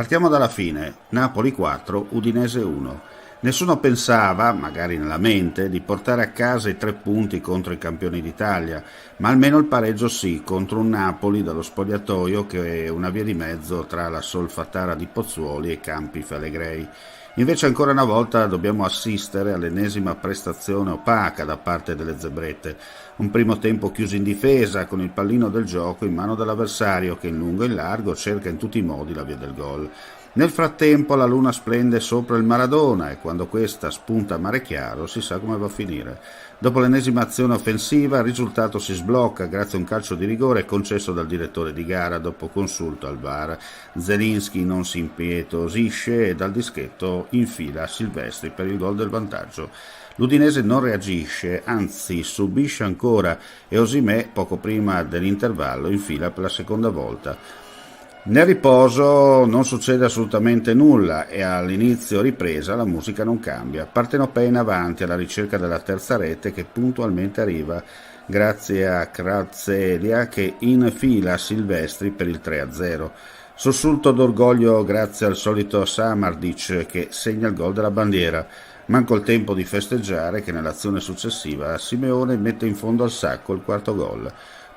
Partiamo dalla fine. Napoli 4, Udinese 1. Nessuno pensava, magari nella mente, di portare a casa i 3 punti contro i campioni d'Italia, ma almeno il pareggio sì, contro un Napoli dallo spogliatoio che è una via di mezzo tra la Solfatara di Pozzuoli e Campi Flegrei. Invece ancora una volta dobbiamo assistere all'ennesima prestazione opaca da parte delle zebrette. Un primo tempo chiuso in difesa, con il pallino del gioco in mano dell'avversario che in lungo e in largo cerca in tutti i modi la via del gol. Nel frattempo la luna splende sopra il Maradona e quando questa spunta a mare chiaro si sa come va a finire. Dopo l'ennesima azione offensiva il risultato si sblocca grazie a un calcio di rigore concesso dal direttore di gara dopo consulto al VAR. Zelinski non si impietosisce e dal dischetto infila Silvestri per il gol del vantaggio. L'Udinese non reagisce, anzi subisce ancora e Osimè poco prima dell'intervallo infila per la seconda volta. Nel riposo non succede assolutamente nulla e all'inizio ripresa la musica non cambia. Partenopea in avanti alla ricerca della terza rete che puntualmente arriva grazie a Kvaratskhelia che infila Silvestri per il 3-0. Sussulto d'orgoglio grazie al solito Samardic che segna il gol della bandiera. Manco il tempo di festeggiare che nell'azione successiva Simeone mette in fondo al sacco il quarto gol.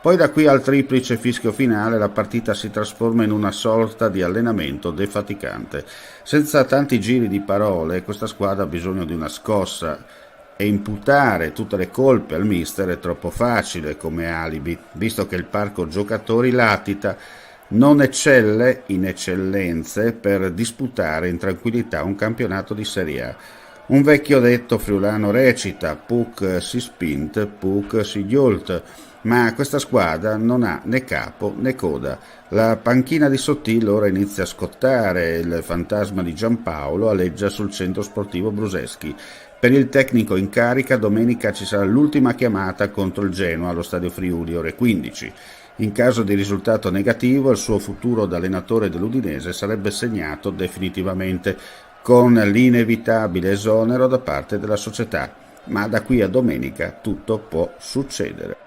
Poi da qui al triplice fischio finale la partita si trasforma in una sorta di allenamento defaticante. Senza tanti giri di parole, questa squadra ha bisogno di una scossa e imputare tutte le colpe al mister è troppo facile come alibi, visto che il parco giocatori latita, non eccelle in eccellenze per disputare in tranquillità un campionato di Serie A. Un vecchio detto friulano recita: Puc si spint, Puc si giolt. Ma questa squadra non ha né capo né coda. La panchina di Sottil ora inizia a scottare, il fantasma di Giampaolo aleggia sul centro sportivo Bruseschi. Per il tecnico in carica domenica ci sarà l'ultima chiamata contro il Genoa allo Stadio Friuli ore 15. In caso di risultato negativo il suo futuro da allenatore dell'Udinese sarebbe segnato definitivamente con l'inevitabile esonero da parte della società. Ma da qui a domenica tutto può succedere.